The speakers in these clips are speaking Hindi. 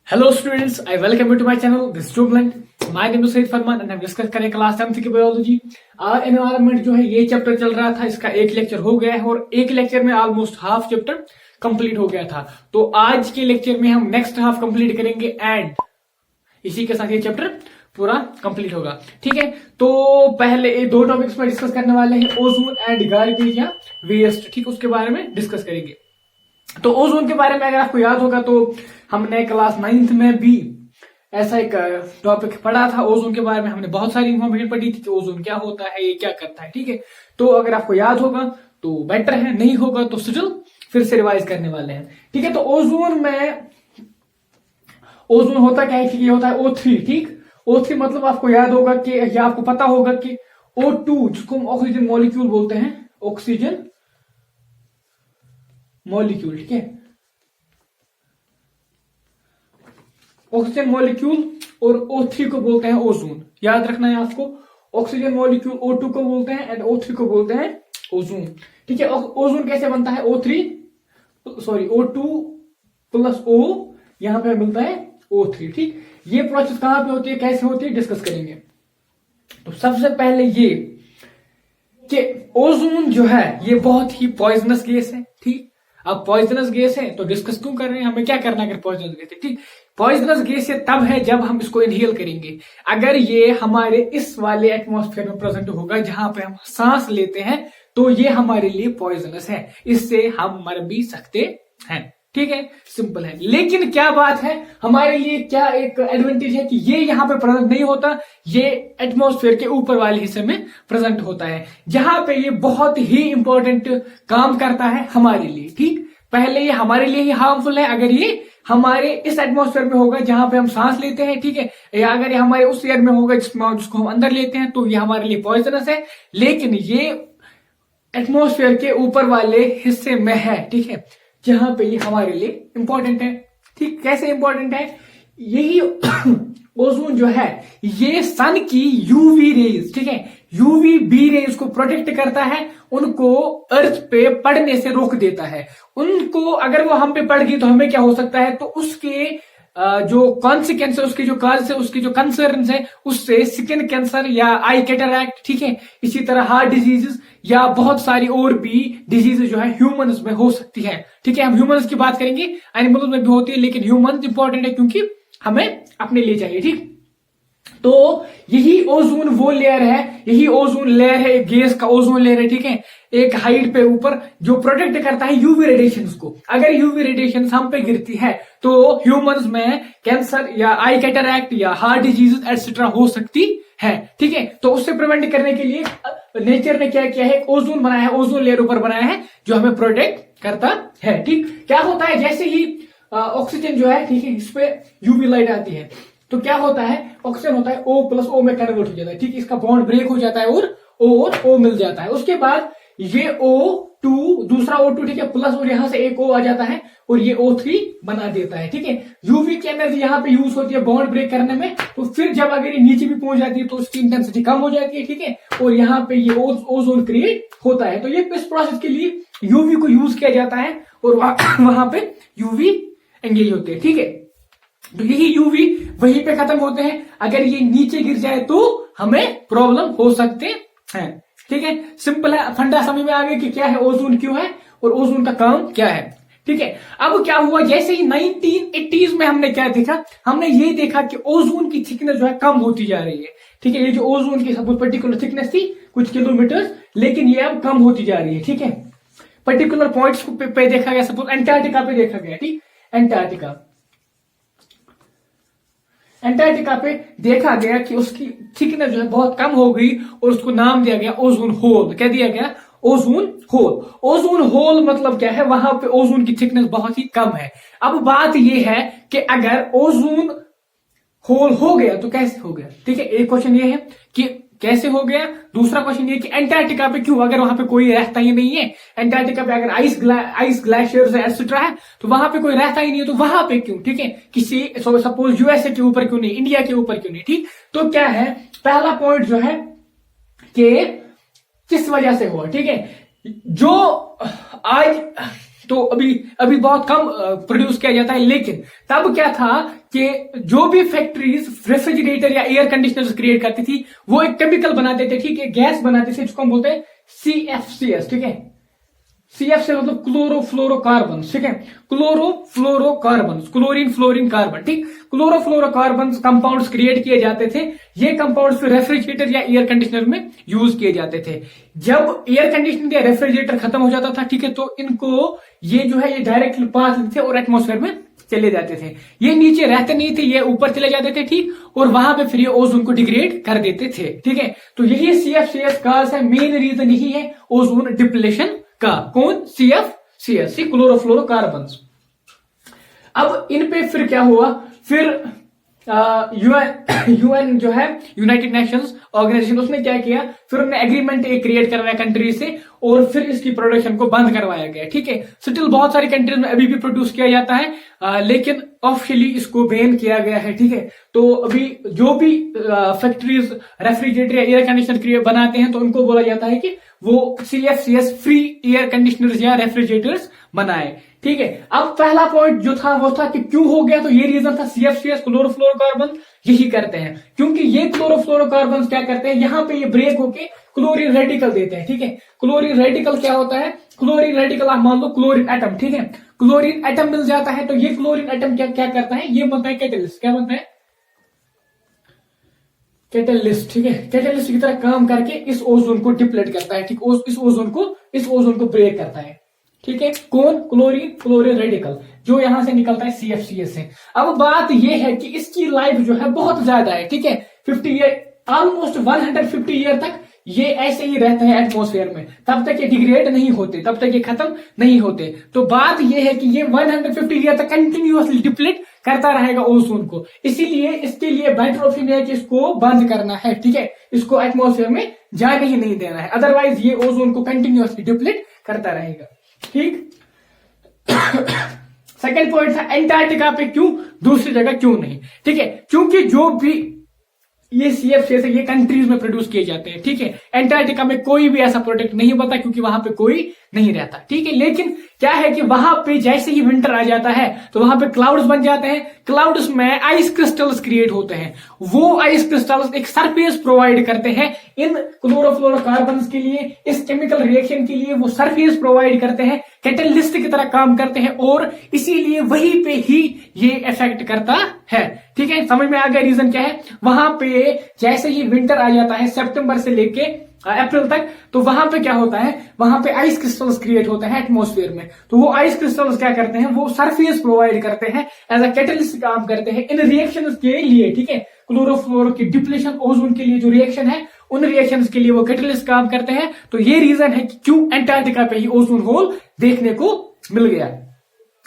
Hello students, I welcome you to my channel, this Jubilant. My name is Said Farman and हम डिस्कस करें क्लास 10th की बायोलॉजी। एनवायरनमेंट जो है ये चैप्टर चल रहा था, इसका एक लेक्चर हो गया है और एक लेक्चर में ऑलमोस्ट हाफ चैप्टर कंप्लीट हो गया था। तो आज के लेक्चर में हम नेक्स्ट हाफ कंप्लीट करेंगे एंड इसी के साथ ये चैप्टर पूरा कंप्लीट होगा। ठीक है, तो पहले दो टॉपिक्स में डिस्कस करने वाले हैं, ओजोन एंड गार्बेज या वेस्ट। ठीक, उसके बारे में डिस्कस करेंगे। तो ओजोन के बारे में अगर आपको याद होगा तो हमने क्लास 9th में भी ऐसा एक टॉपिक पढ़ा था। ओजोन के बारे में हमने बहुत सारी इंफॉर्मेशन पढ़ी थी कि ओजोन क्या होता है, ये क्या करता है। ठीक है, तो अगर आपको याद होगा तो बेटर है, नहीं होगा तो स्टिल फिर से रिवाइज करने वाले हैं। ठीक है, तो ओजोन होता क्या है कि ये होता है O3। ठीक, O3 मतलब आपको याद होगा कि या आपको पता होगा कि O2 जिसको हम ऑक्सीजन मॉलिक्यूल बोलते हैं, ऑक्सीजन मॉलिक्यूल। ठीक है, ऑक्सीजन मॉलिक्यूल और O3 को बोलते हैं ओजोन। याद रखना है आपको, ऑक्सीजन मॉलिक्यूल O2 को बोलते हैं एंड O3 को बोलते हैं ओजोन। ठीक है, ओजोन कैसे बनता है? O2 प्लस O, यहां पे मिलता है O3। ठीक, ये प्रोसेस कहां पे होती है, कैसे होती है, डिस्कस करेंगे। तो सबसे पहले ये कि ओजोन जो है ये बहुत ही पॉइजनस गैस है। ठीक, अब पॉइजनस गैस है तो डिस्कस क्यों कर रहे हैं, हमें क्या करना है अगर पॉइजनस गैस है। ठीक, पॉइजनस गैस ये तब है जब हम इसको इनहेल करेंगे। अगर ये हमारे इस वाले एटमॉस्फेयर में प्रेजेंट होगा जहां पे हम सांस लेते हैं तो ये हमारे लिए पॉइजनस है, इससे हम मर भी सकते हैं। ठीक है, सिंपल है। लेकिन क्या बात है, हमारे लिए क्या एक एडवांटेज है कि ये यहां पे प्रेजेंट नहीं होता, ये एटमॉस्फेयर के ऊपर वाले हिस्से में प्रेजेंट होता है जहां पे ये बहुत ही इंपॉर्टेंट काम करता है हमारे लिए। ठीक, पहले ये हमारे लिए ही हार्मफुल है अगर ये हमारे इस एटमॉस्फेयर में होगा जहां पे हम सांस लेते हैं। ठीक है, या अगर ये हमारे उस एयर में होगा जिसको हम अंदर लेते हैं तो ये हमारे लिए पॉइजनस है। लेकिन ये एटमॉस्फेयर के ऊपर वाले हिस्से में है, ठीक है, जहां पे ये हमारे लिए इंपॉर्टेंट है। ठीक, कैसे इंपॉर्टेंट है? यही ओजोन जो है ये सन की यूवी रेज, ठीक है, यूवी बी रेज को प्रोटेक्ट करता है, उनको अर्थ पे पड़ने से रोक देता है। उनको अगर वो हम पे पड़ गई तो हमें क्या हो सकता है, तो उसके जो कॉन्सिक्वेंस है, उसके जो काज है, उसके जो कंसर्न है, उससे स्किन कैंसर या आई कैटरैक्ट, ठीक है, इसी तरह हार्ट डिजीजेस या बहुत सारी और भी डिजीजेस जो है ह्यूमंस में हो सकती है। ठीक है, हम ह्यूमंस की बात करेंगे, एनिमल्स में भी होती है लेकिन ह्यूमंस इंपॉर्टेंट है क्योंकि हमें अपने लिए चाहिए। ठीक, तो यही ओजोन वो लेयर है, यही ओजोन लेयर है, एक गैस का ओजोन लेयर है। ठीक है, एक हाइट पे ऊपर जो प्रोटेक्ट करता है यूवी रेडिएशन को। अगर यूवी रेडिएशन हम पे गिरती है तो ह्यूमंस में कैंसर या आई कैटरैक्ट या हार्ट डिजीज एटसेट्रा हो सकती है। ठीक है, तो उससे प्रिवेंट करने के लिए नेचर ने क्या किया है, ओजोन बनाया है, ओजोन लेयर ऊपर बनाया है जो हमें प्रोटेक्ट करता है। ठीक, क्या होता है, जैसे ही ऑक्सीजन जो है, ठीक है, इस पे यूवी लाइट आती है तो क्या होता है, ऑक्सीजन होता है O प्लस O में कन्वर्ट हो जाता है। ठीक, इसका बॉन्ड ब्रेक हो जाता है और O मिल जाता है। उसके बाद ये O2, दूसरा O2, ठीक है, प्लस और यहां से एक O आ जाता है और ये O3 बना देता है। ठीक है, यूवी की एनर्जी यहाँ पे यूज होती है बॉन्ड ब्रेक करने में, तो फिर जब अगर ये नीचे भी पहुंच जाती है तो उसकी इंटेंसिटी कम हो जाती है। ठीक है, और यहाँ पे ये ओजोन क्रिएट होता है। तो ये इस प्रोसेस के लिए यूवी को यूज किया जाता है और वहां पे यूवी एंगेज होते हैं। ठीक है, तो यही यूवी वहीं पे खत्म होते हैं, अगर ये नीचे गिर जाए तो हमें प्रॉब्लम हो सकते हैं। ठीक है, सिंपल है, फंडा समझ में आ गया कि क्या है ओजोन, क्यों है और ओजोन का काम क्या है। ठीक है, अब क्या हुआ, जैसे ही 1980s में हमने क्या देखा, हमने ये देखा कि ओजोन की थिकनेस जो है कम होती जा रही है। ठीक है, ये जो ओजोन की सपोज पर्टिकुलर थिकनेस थी कुछ किलोमीटर, लेकिन ये अब कम होती जा रही है। ठीक है, पर्टिकुलर पॉइंट्स पे देखा गया, सपोज एंटार्क्टिका पे देखा गया। ठीक, एंटार्क्टिका पे देखा गया कि उसकी थिकनेस जो है बहुत कम हो गई और उसको नाम दिया गया ओजोन होल। क्या दिया गया? Ozone hole. ओजोन होल मतलब क्या है, वहां पे ओजोन की थिकनेस बहुत ही कम है। अब बात यह है कि अगर ओजोन होल हो गया तो कैसे हो गया। ठीक है, एक क्वेश्चन ये है कि कैसे हो गया, दूसरा क्वेश्चन ये कि एंटार्क्टिका पे क्यों, अगर वहां पे कोई रहता ही नहीं है, एंटार्क्टिका पे अगर आइस ग्लेशियर्स एटसेट्रा है तो वहां पे कोई रहता ही नहीं है, तो वहां पे क्यों। ठीक है, किसी सपोज यूएसए के ऊपर क्यों नहीं, इंडिया के ऊपर क्यों नहीं। ठीक, तो क्या है, पहला पॉइंट जो है कि किस वजह से हुआ। ठीक है, जो आज तो अभी अभी बहुत कम प्रोड्यूस किया जाता है। लेकिन तब क्या था कि जो भी फैक्ट्रीज रेफ्रिजरेटर या एयर कंडीशनर्स क्रिएट करती थी वो एक केमिकल बनाते थे, ठीक है, गैस बनाते थे जिसको हम बोलते हैं CFCS, ठीक है। CF से मतलब क्लोरोफ्लोरोकार्बन, ठीक है, क्लोरोफ्लोरोकार्बन, क्लोरीन फ्लोरीन कार्बन, ठीक। क्लोरोफ्लोरोकार्बन कंपाउंड्स क्रिएट किए जाते थे। ये कंपाउंड्स रेफ्रिजरेटर या एयर कंडीशनर में यूज किए जाते थे। जब एयर कंडीशनर या रेफ्रिजरेटर खत्म हो जाता था, ठीक है, तो इनको ये जो है ये डायरेक्ट पास थे और एटमोस्फेयर में चले जाते थे। ये नीचे रहते नहीं थे, ये ऊपर चले जाते थे, ठीक, और वहां पे फिर ये ओजोन को डिग्रेड कर देते थे, ठीक है। तो यही CFCS काज है, मेन रीजन यही है ओजोन डिप्लेशन का। कौन? CFCS, chlorofluorocarbon. अब इन पे फिर क्या हुआ, फिर यूएन जो है यूनाइटेड नेशंस ऑर्गेनाइजेशन, उसने क्या किया, फिर उन्होंने एग्रीमेंट एक क्रिएट करवाया कंट्री से और फिर इसकी प्रोडक्शन को बंद करवाया गया, ठीक है। स्टिल बहुत सारी कंट्रीज में अभी भी प्रोड्यूस किया जाता है, लेकिन ऑफिशियली इसको बैन किया गया है, ठीक है। तो अभी जो भी फैक्ट्रीज रेफ्रिजरेटर या एयर कंडीशनर बनाते हैं तो उनको बोला जाता है कि वो CFCS फ्री एयर कंडीशनर्स या रेफ्रिजरेटर्स बनाए, ठीक है। अब पहला पॉइंट जो था वो था कि क्यों हो गया, तो ये रीजन था CFCS क्लोरोफ्लोरोकार्बन यही करते हैं, क्योंकि ये क्लोरोफ्लोरोकार्बन क्या करते हैं, यहाँ पे ये ब्रेक होके क्लोरीन रेडिकल देते हैं, ठीक है। क्लोरीन रेडिकल क्या होता है, क्लोरीन रेडिकल आप मान लो क्लोरीन एटम, ठीक है, क्लोरीन एटम मिल जाता है तो ये क्लोरीन एटम क्या क्या करता है, ये बनता है कैटलिस्ट, क्या बनता है, कैटलिस्ट, ठीक है। कैटलिस्ट की तरह काम करके इस ओजोन को डिप्लेट करता है, ठीक, इस ओजोन को ब्रेक करता है, ठीक है। कौन? क्लोरीन रेडिकल जो यहां से निकलता है CFCS से। अब बात यह है कि इसकी लाइफ जो है बहुत ज्यादा है, ठीक है, 50 ईयर, ऑलमोस्ट 150 ईयर तक ये ऐसे ही रहते हैं एटमॉस्फेयर में, तब तक ये डिग्रेड नहीं होते, तब तक ये खत्म नहीं होते। तो बात यह है कि ये 150 ईयर तक कंटिन्यूअसली डिप्लीट करता रहेगा ओजोन को, इसीलिए इसके लिए बेटर ऑप्शन है कि इसको बंद करना है, ठीक है, इसको एटमॉस्फेयर में जाने ही नहीं देना है, अदरवाइज ये ओजोन को कंटिन्यूअसली डिप्लीट करता रहेगा, ठीक। सेकेंड पॉइंट था एंटार्क्टिका पे क्यों, दूसरी जगह क्यों नहीं, ठीक है, क्योंकि जो भी ये CFCS है ये कंट्रीज में प्रोड्यूस किए जाते हैं, ठीक है। एंटार्क्टिका में कोई भी ऐसा प्रोडक्ट नहीं बनता क्योंकि वहां पे कोई नहीं रहता, ठीक है। लेकिन क्या है कि वहां पे जैसे ही विंटर आ जाता है तो वहां पे क्लाउड्स बन जाते हैं, क्लाउड्स में आइस क्रिस्टल्स क्रिएट होते हैं, वो आइस क्रिस्टल्स एक सरफेस प्रोवाइड करते हैं इन क्लोरोफ्लोरोकार्बन के लिए, इस केमिकल रिएक्शन के लिए वो सरफेस प्रोवाइड करते हैं, कैटलिस्ट की तरह काम करते हैं और इसीलिए वहीं पे ही ये इफेक्ट करता है, ठीक है। समझ में आ गया रीजन क्या है, वहां पे जैसे ही विंटर आ जाता है सितंबर से लेके अप्रैल तक, तो वहां पे क्या होता है, वहां पे आइस क्रिस्टल्स क्रिएट होते हैं एटमॉस्फेयर में, तो वो आइस क्रिस्टल्स क्या करते हैं, वो सरफेस प्रोवाइड करते हैं, एज अ कैटलिस्ट काम करते हैं इन रिएक्शंस के लिए, ठीक है। क्लोरोफ्लोरो की डिप्लेशन ओजोन के लिए जो रिएक्शन है उन रिएक्शंस के लिए वो कैटलिस्ट काम करते हैं। तो ये रीजन है कि क्यों एंटार्क्टिका पे ही ओजोन होल देखने को मिल गया,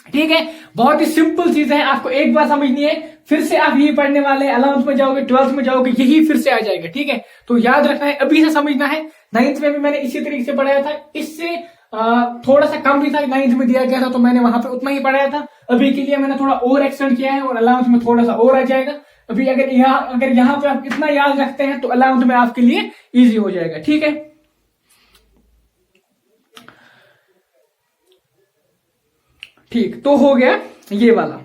ठीक है। बहुत ही सिंपल चीज है, आपको एक बार समझनी है, फिर से आप यही पढ़ने वाले हैं, 11th में जाओगे 12th में जाओगे यही फिर से आ जाएगा, ठीक है। तो याद रखना है, अभी से समझना है। 9th में भी मैंने इसी तरीके से पढ़ाया था, इससे थोड़ा सा कम भी था, 9th में दिया गया था तो मैंने वहां पे उतना ही पढ़ाया था। अभी के लिए मैंने थोड़ा और एक्सटेंड किया है और 11th में थोड़ा सा और आ जाएगा। अभी अगर यहाँ पे आप इतना याद रखते हैं तो 11th में आपके लिए इजी हो जाएगा, ठीक है। ठीक, तो हो गया ये वाला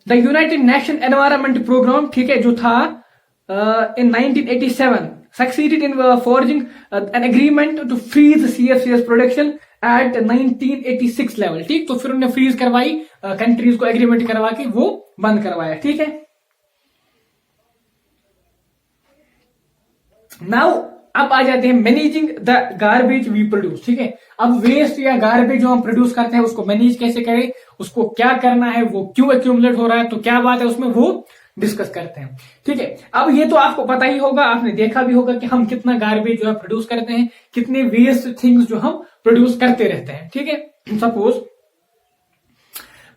the United Nation Environment Programme, ठीक है, जो था in 1987 succeeded in forging an agreement to freeze CFCS production at 1986 level, ठीक। तो फिर उन्होंने फ्रीज करवाई, कंट्रीज को एग्रीमेंट करवा के वो बंद करवाया, ठीक है। नाउ अब आ जाते हैं managing the garbage we produce, ठीक है। अब वेस्ट या गार्बेज जो हम प्रोड्यूस करते हैं उसको मैनेज कैसे करें, उसको क्या करना है, वो क्यों एक्यूमुलेट हो रहा है, तो क्या बात है उसमें, वो डिस्कस करते हैं, ठीक है। अब ये तो आपको पता ही होगा, आपने देखा भी होगा कि हम कितना गार्बेज जो है प्रोड्यूस करते हैं, कितने वेस्ट थिंग्स जो हम प्रोड्यूस करते रहते हैं, ठीक है। सपोज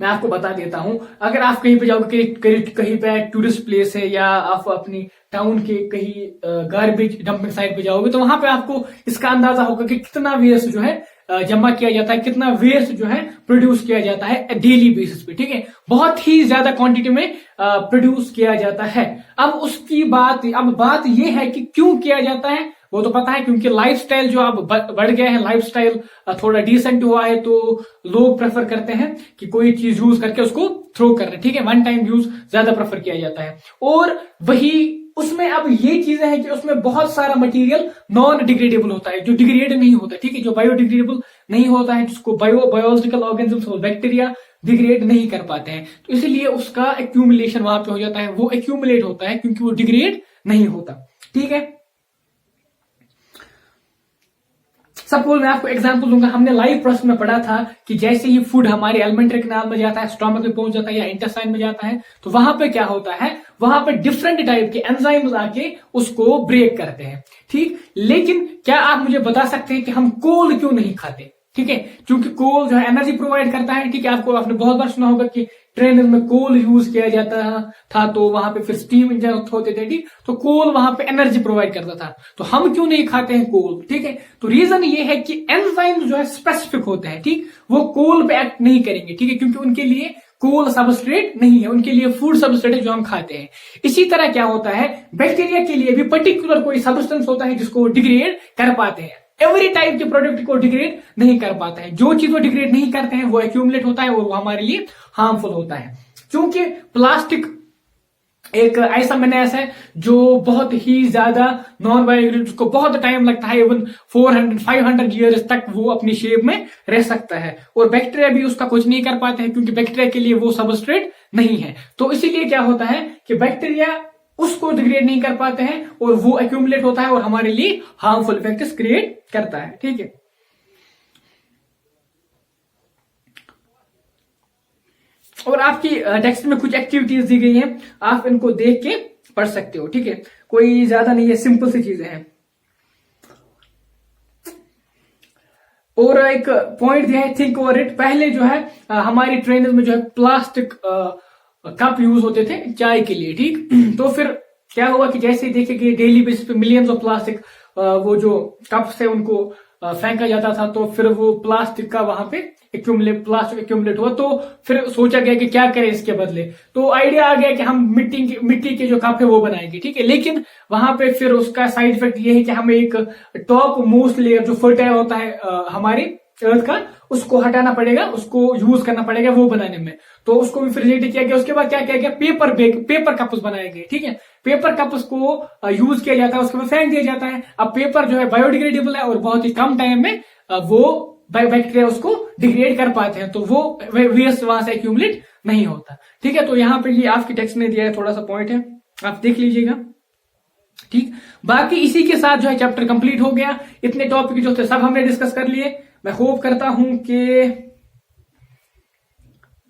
मैं आपको बता देता हूं, अगर आप कहीं पे जाओगे, कहीं पे टूरिस्ट प्लेस है या आप अपनी टाउन के कहीं गार्बेज डंपिंग साइट पे जाओगे तो वहां पे आपको इसका अंदाजा होगा कि कितना वेस्ट जो है जमा किया जाता है, कितना वेस्ट जो है प्रोड्यूस किया जाता है डेली बेसिस पे, ठीक है। बहुत ही ज्यादा क्वांटिटी में प्रोड्यूस किया जाता है। अब बात यह है कि क्यों किया जाता है, वो तो पता है, क्योंकि लाइफस्टाइल जो अब बढ़ गया है, लाइफस्टाइल थोड़ा डिसेंट हुआ है, तो लोग प्रेफर करते हैं कि कोई चीज यूज करके उसको थ्रो कर रहे हैं, ठीक है। वन टाइम यूज ज्यादा प्रेफर किया जाता है। और वही उसमें अब ये चीजें हैं कि उसमें बहुत सारा मटेरियल नॉन डिग्रेडेबल होता है, जो डिग्रेड नहीं होता, ठीक है, जो बायोडिग्रेडेबल नहीं होता है, जिसको बायोलॉजिकल ऑर्गेनिजम्स और बैक्टीरिया डिग्रेड नहीं कर पाते हैं, तो इसलिए उसका एक्यूमुलेशन वहां पे हो जाता है, वो एक्यूमुलेट होता है क्योंकि वो डिग्रेड नहीं होता, ठीक है। सपोज मैं आपको एग्जांपल दूंगा, हमने लाइफ प्रोसेस में पढ़ा था कि जैसे ही फूड हमारे एलिमेंट्री कैनाल में जाता है, स्टोमक में पहुंच जाता है या इंटेस्टाइन में जाता है, तो वहां पे क्या होता है, वहां पे डिफरेंट टाइप के एंजाइम्स आके उसको ब्रेक करते हैं, ठीक। लेकिन क्या आप मुझे बता सकते हैं कि हम कोल क्यों नहीं खाते, ठीक है, क्योंकि कोल जो है एनर्जी प्रोवाइड करता है, ठीक है। आपने बहुत बार सुना होगा कि ट्रेन में कोल यूज किया जाता था, तो वहां पे फिर स्टीम इंजन होते थे, ठीक, तो कोल वहां पे एनर्जी प्रोवाइड करता था। तो हम क्यों नहीं खाते हैं कोल, ठीक है, तो रीजन ये है कि एंजाइम जो है स्पेसिफिक होते हैं, ठीक, वो कोल पे एक्ट नहीं करेंगे, ठीक है, क्योंकि उनके लिए कोल सबस्ट्रेट नहीं है, उनके लिए फूड सबस्ट्रेट है जो हम खाते हैं। इसी तरह क्या होता है, बैक्टीरिया के लिए भी पर्टिकुलर कोई सबस्टेंस होता है जिसको डिग्रेड कर पाते हैं। एवरी टाइप के प्रोडक्ट को डिग्रेड नहीं कर पाता है, जो चीज वो डिग्रेड नहीं करते हैं वो एक्यूमुलेट होता है और वो हमारे लिए हार्मफुल होता है। क्योंकि प्लास्टिक एक ऐसा मैनेस है जो बहुत ही ज्यादा नॉन बायोडिग्रेडेबल, उसको बहुत टाइम लगता है, इवन 400-500 ईयर्स तक वो अपनी शेप में रह सकता है, और बैक्टीरिया भी उसका कुछ नहीं कर पाते हैं क्योंकि बैक्टीरिया के लिए वो सबस्ट्रेट नहीं है। तो इसीलिए क्या होता है कि बैक्टीरिया उसको डिग्रेड नहीं कर पाते हैं और वो एक्यूमुलेट होता है और हमारे लिए हार्मफुल इफेक्ट्स क्रिएट करता है, ठीक है। और आपकी टेक्स्ट में कुछ एक्टिविटीज दी गई हैं, आप इनको देख के पढ़ सकते हो, ठीक है, कोई ज्यादा नहीं है, सिंपल सी चीजें हैं। और एक पॉइंट दिया है, थिंक ओवर इट। पहले जो है हमारी ट्रेन में जो है प्लास्टिक कप यूज होते थे चाय के लिए, ठीक। तो फिर क्या हुआ कि जैसे देखिए कि डेली बेसिस पे मिलियंस ऑफ प्लास्टिक वो जो कप्स है उनको फेंका जाता था, तो फिर वो प्लास्टिक का वहां पे प्लास्टिक एक्यूमुलेट हुआ। तो फिर सोचा गया कि क्या करें इसके बदले, तो आइडिया आ गया कि हम मिट्टी के जो कप है वो बनाएंगे, ठीक है। लेकिन वहां पे फिर उसका साइड इफेक्ट ये है कि हमें एक टॉप मोस्ट लेयर जो फर्टाइल होता है हमारे अर्थ का, उसको हटाना पड़ेगा, उसको यूज करना पड़ेगा वो बनाने में। तो उसको भी फिर रिजेक्ट किया गया। उसके बाद क्या किया गया, पेपर कप्स बनाए गए, ठीक है। पेपर कप्स को यूज किया जाता है, उसके बाद फेंक दिया जाता है। अब पेपर जो है बायोडिग्रेडेबल है और बहुत ही कम टाइम में वो बैक्टीरिया उसको डिग्रेड कर पाते हैं, तो वो वेस्ट वहां से एक्यूमुलेट नहीं होता, ठीक है। तो यहाँ पे ये आपकी टेक्स्ट में दिया है, थोड़ा सा पॉइंट है, आप देख लीजिएगा, ठीक। बाकी इसी के साथ जो है चैप्टर कंप्लीट हो गया। इतने टॉपिक जो थे सब हमने डिस्कस कर लिए। मैं होप करता हूं कि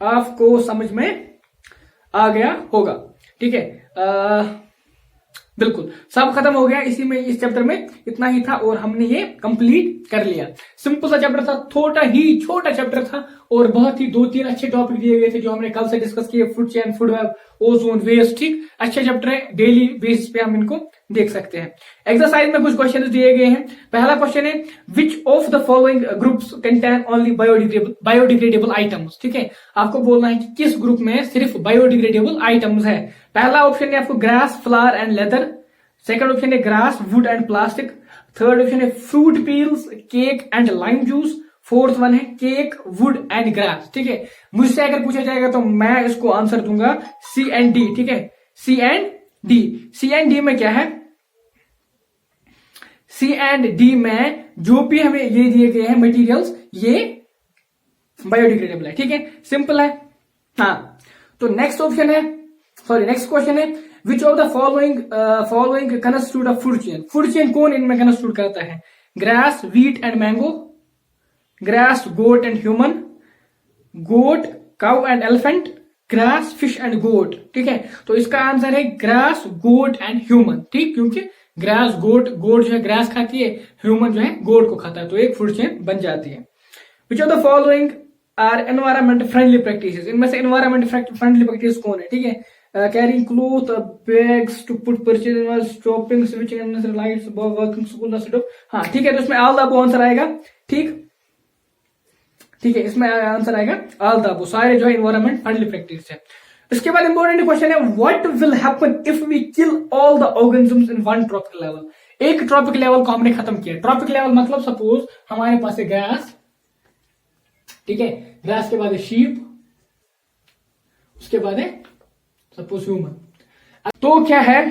आपको समझ में आ गया होगा, ठीक है। बिल्कुल सब खत्म हो गया इसी में, इस चैप्टर में इतना ही था और हमने ये कंप्लीट कर लिया। सिंपल सा चैप्टर था, छोटा चैप्टर था और बहुत ही 2-3 अच्छे टॉपिक दिए गए थे जो हमने कल से डिस्कस किए, food chain, food web, ozone, waste, ठीक। अच्छे चैप्टर है, डेली बेसिस पे हम इनको देख सकते हैं। एक्सरसाइज में कुछ क्वेश्चन दिए गए हैं। पहला क्वेश्चन है, which of the following groups contain only biodegradable items, ठीक है। आपको बोलना है कि किस ग्रुप में सिर्फ बायोडिग्रेडेबल आइटम्स है। पहला ऑप्शन है आपको grass, flower and leather. Second option है grass, wood and plastic. Third option है fruit peels, cake and lime juice. Fourth one है केक, वुड एंड ग्रास, ठीक है। मुझसे अगर पूछा जाएगा तो मैं इसको आंसर दूंगा सी एंड डी, ठीक है, सी एंड डी में क्या है, सी एंड डी में जो भी हमें ये दिए गए हैं मटेरियल्स ये बायोडिग्रेडेबल है, ठीक है, सिंपल है। हाँ, तो नेक्स्ट क्वेश्चन है, which of the following constitute of food chain. Food chain कौन इनमें कंस्टिट्यूट करता है, grass, wheat and mango, grass, goat and human, goat, cow and elephant, grass, fish and goat, ठीक है। तो इसका आंसर है ग्रास, गोट एंड ह्यूमन, ठीक, क्योंकि ग्रास, गोट जो है ग्रास खाती है, ह्यूमन जो है गोट को खाता है, तो एक फूड चेन बन जाती है। Which of the following are environment friendly practices. इनमें से एनवायरमेंट फ्रेंडली प्रैक्टिस कौन है, ठीक है, carrying cloth, bags to put purchase, shopping, switching lights, working school, हाँ, ठीक है। तो इसमें ऑल द अबव आंसर आएगा, ठीक। ठीक है, इसमें आंसर आएगा ऑल द अबव, सारे जो है इन्वायरमेंट फ्रेंडली फैक्टर्स है। इसके बाद इंपॉर्टेंट क्वेश्चन है what will happen if we kill all the organisms in one trophic level. एक ट्रॉपिक लेवल को हमने खत्म किया। ट्रॉपिक लेवल मतलब सपोज हमारे पास है ग्रास, ठीक है, ग्रास के बाद है शीप, उसके बाद है सपोज ह्यूमन। तो क्या है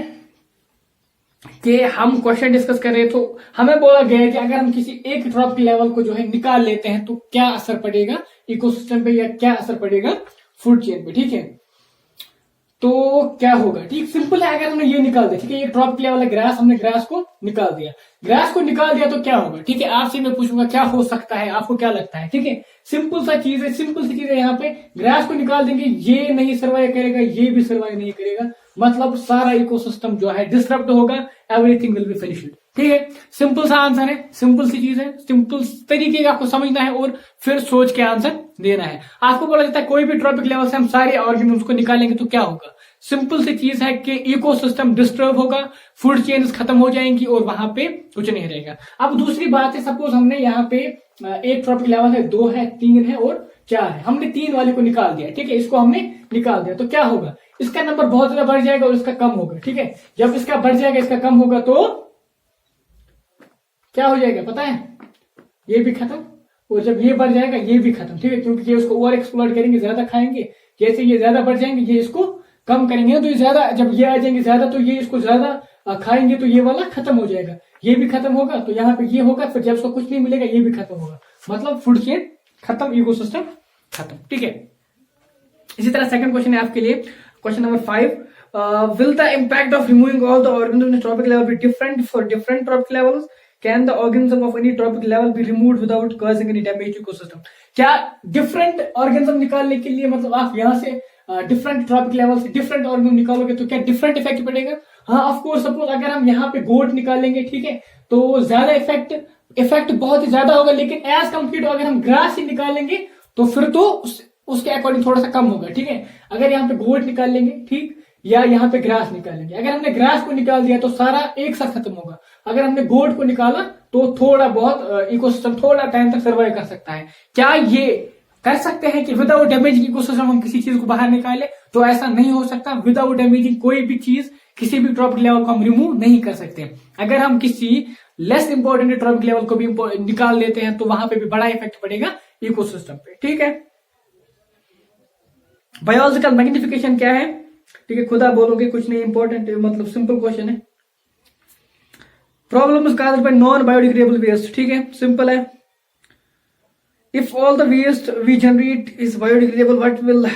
कि हम क्वेश्चन डिस्कस कर रहे हैं, तो हमें बोला गया है कि अगर हम किसी एक ट्रॉपिक लेवल को जो है निकाल लेते हैं तो क्या असर पड़ेगा इकोसिस्टम पे या क्या असर पड़ेगा फूड चेन पे। ठीक है, तो क्या होगा, ठीक सिंपल है, अगर हमने ये निकाल दिया, ठीक है, ये ट्रॉपिक लेवल है ग्रास, हमने ग्रास को निकाल दिया, ग्रास को निकाल दिया तो क्या होगा। ठीक है, आपसे मैं पूछूंगा क्या हो सकता है, आपको क्या लगता है। ठीक है, सिंपल सा चीज है, सिंपल सी चीज है, यहाँ पे ग्रास को निकाल देंगे, ये नहीं सर्वाइव करेगा, ये भी सर्वाइव नहीं करेगा, मतलब सारा इकोसिस्टम जो है डिस्टर्ब होगा, एवरीथिंग विल बी फिनिश्ड। ठीक है, सिंपल सा आंसर है, सिंपल सी चीज है, सिंपल तरीके का आपको समझना है और फिर सोच के आंसर देना है। आपको बोला जाता है कोई भी ट्रॉपिक लेवल से हम सारे ऑर्गेनिज्म को निकालेंगे तो क्या होगा। सिंपल सी चीज है कि इकोसिस्टम डिस्टर्ब होगा, फूड चेन्स खत्म हो जाएंगी और वहां पे कुछ नहीं रहेगा। अब दूसरी बात है, सपोज हमने यहाँ पे एक ट्रॉपिक लेवल है, 2 है, 3 है और 4 है, हमने 3 वाले को निकाल दिया। ठीक है, इसको हमने निकाल दिया तो क्या होगा, इसका नंबर बहुत ज्यादा बढ़ जाएगा और इसका कम होगा। ठीक है, जब इसका बढ़ जाएगा इसका कम होगा तो क्या हो जाएगा पता है, ये भी खत्म, और जब ये बढ़ जाएगा ये भी खत्म। ठीक है, क्योंकि ये उसको ओवर एक्सप्लोर करेंगे, ज्यादा खाएंगे, जैसे ये ज्यादा बढ़ जाएंगे ये इसको कम करेंगे, तो ये ज्यादा, जब ये आ जाएंगे ज्यादा तो ये इसको ज्यादा खाएंगे तो ये वाला खत्म हो जाएगा, ये भी खत्म होगा, तो यहाँ पे ये होगा, फिर जब इसको कुछ नहीं मिलेगा ये भी खत्म होगा, मतलब फूड चेन खत्म, इकोसिस्टम खत्म। ठीक है, इसी तरह सेकंड क्वेश्चन है आपके लिए, question number 5, will the impact of removing all the organism in trophic level be different for different trophic levels, can the organism of any trophic level be removed without causing any damage to ecosystem. क्या डिफरेंट ऑर्गेनिज्म निकालने के लिए, मतलब आप यहाँ से डिफरेंट ट्रॉपिक लेवल से डिफरेंट ऑर्गेनिज्म निकालोगे तो क्या डिफरेंट इफेक्ट पड़ेगा। हाँ ऑफ कोर्स, सपोज अगर हम यहाँ पे गोट निकालेंगे, ठीक है, तो ज्यादा इफेक्ट बहुत ही ज्यादा होगा, लेकिन एज कम्पेयर टू अगर हम ग्रास ही निकालेंगे तो फिर तो उसके अकॉर्डिंग थोड़ा सा कम होगा। ठीक है, अगर यहाँ पे गोट निकाल लेंगे, ठीक, या यहाँ पे ग्रास निकालेंगे, अगर हमने ग्रास को निकाल दिया तो सारा एक साथ खत्म होगा, अगर हमने गोट को निकाला तो थोड़ा बहुत इकोसिस्टम थोड़ा टाइम तक सर्वाइव कर सकता है। क्या ये कर सकते हैं कि विदाउट डैमेजिंग इकोसिस्टम हम किसी चीज को बाहर निकाले, तो ऐसा नहीं हो सकता। विदाउट डैमेजिंग कोई भी चीज, किसी भी ट्रॉपिक लेवल को हम रिमूव नहीं कर सकते। अगर हम किसी लेस इंपॉर्टेंट ट्रॉपिक लेवल को भी निकाल लेते हैं तो वहां पे भी बड़ा इफेक्ट पड़ेगा इकोसिस्टम पे। ठीक है, बायोलॉजिकल मैग्निफिकेशन क्या है, ठीक है, खुदा बोलोगे, कुछ नहीं इंपॉर्टेंट, मतलब सिंपल क्वेश्चन है। Problem is caused by non biodegradable waste. ठीक है, सिंपल है, if all the waste we generate is biodegradable, what will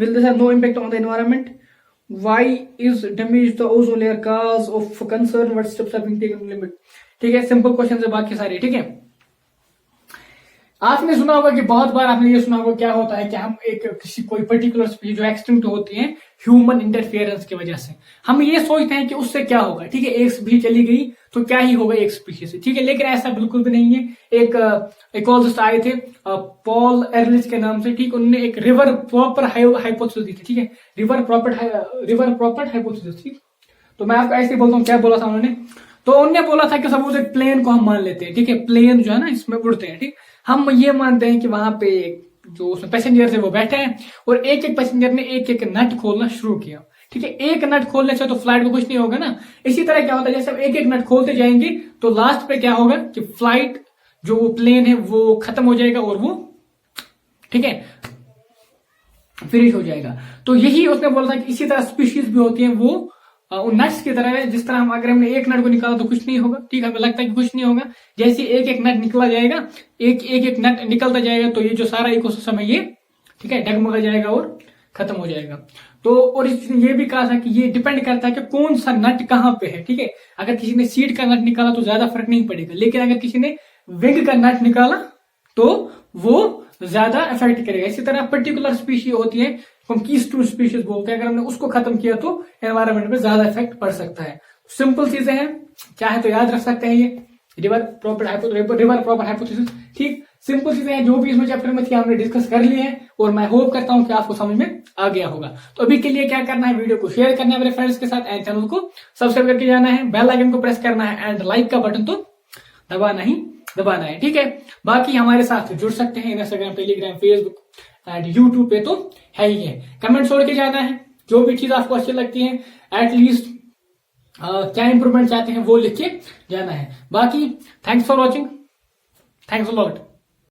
this have no impact on the environment? Why is damage to the ozone layer cause of concern? What steps have been taken to limit? ठीक है, सिंपल क्वेश्चन है बाकी सारे। ठीक है, आपने सुना होगा कि बहुत बार आपने ये सुना होगा क्या होता है कि हम किसी कोई पर्टिकुलर स्पीशीज जो एक्सटिंक्ट होती है ह्यूमन इंटरफेरेंस की वजह से, हम ये सोचते हैं कि उससे क्या होगा। ठीक है, एक स्पीशीज चली गई तो क्या ही होगा एक स्पीशीज से। ठीक है, लेकिन ऐसा बिल्कुल भी नहीं है। एक इकोलॉजिस्ट आए थे पॉल एरलिच के नाम से, ठीक, उन्होंने एक रिवर प्रॉपर हाइपोथेसिस दी थी। ठीक है, रिवर प्रॉपर हाइपोथेसिस। ठीक, तो मैं आपको ऐसे ही बोलता हूँ, क्या बोला था उन्होंने, तो उन्होंने बोला था कि सपोज एक प्लेन को हम मान लेते हैं। ठीक है, प्लेन जो है ना इसमें उड़ते हैं, ठीक, हम ये मानते हैं कि वहां पे जो उसमें पैसेंजर थे वो बैठे हैं और एक एक पैसेंजर ने एक एक नट खोलना शुरू किया। ठीक है, एक नट खोलने से तो फ्लाइट को कुछ नहीं होगा ना। इसी तरह क्या होता है, जैसे हम एक एक नट खोलते जाएंगे तो लास्ट पे क्या होगा कि फ्लाइट जो वो प्लेन है वो खत्म हो जाएगा और वो, ठीक है, फिनिश हो जाएगा। तो यही उसने बोला था कि इसी तरह स्पीशीज भी होती है, वो नट्स की तरह है। जिस तरह हम अगर हमने एक नट को निकाला तो कुछ नहीं होगा, ठीक है, हमें लगता है कि कुछ नहीं होगा, जैसे एक एक नट निकला जाएगा, एक नट निकलता जाएगा तो ये जो सारा इकोसिस्टम है ये, ठीक है, डगमगा जाएगा और खत्म हो जाएगा। तो और ये भी कहा था कि ये डिपेंड करता है कि कौन सा नट कहाँ पे है। ठीक है, अगर किसी ने सीड का नट निकाला तो ज्यादा फर्क नहीं पड़ेगा, लेकिन अगर किसी ने विंग का नट निकाला तो वो ज्यादा इफेक्ट करेगा। इसी तरह पर्टिकुलर स्पीशीज होती है, हम कीस्टोन स्पीशीज बोलते हैं, अगर हमने उसको खत्म किया तो एनवायरमेंट में ज्यादा इफेक्ट पड़ सकता है। सिंपल चीजें हैं, चाहे तो याद रख सकते हैं ये रिवर प्रॉपर हाइपोथेसिस। ठीक, सिंपल चीजें हैं, जो भी इसमें चैप्टर में थी हमने डिस्कस कर लिए हैं और मैं होप करता हूं कि आपको समझ में आ गया होगा। तो अभी के लिए क्या करना है, वीडियो को शेयर करना है मेरे फ्रेंड्स के साथ एंड चैनल को सब्सक्राइब करके जाना है, बेल आइकन को प्रेस करना है एंड लाइक का बटन तो दबाना ही दबाना है, ठीक है। बाकी हमारे साथ जुड़ सकते हैं Instagram, Telegram, Facebook and YouTube पे तो है ही है। कमेंट छोड़ के जाना है, जो भी चीज आपको अच्छी लगती है, एटलीस्ट क्या इंप्रूवमेंट चाहते हैं वो लिख के जाना है। बाकी thanks for watching, thanks a lot.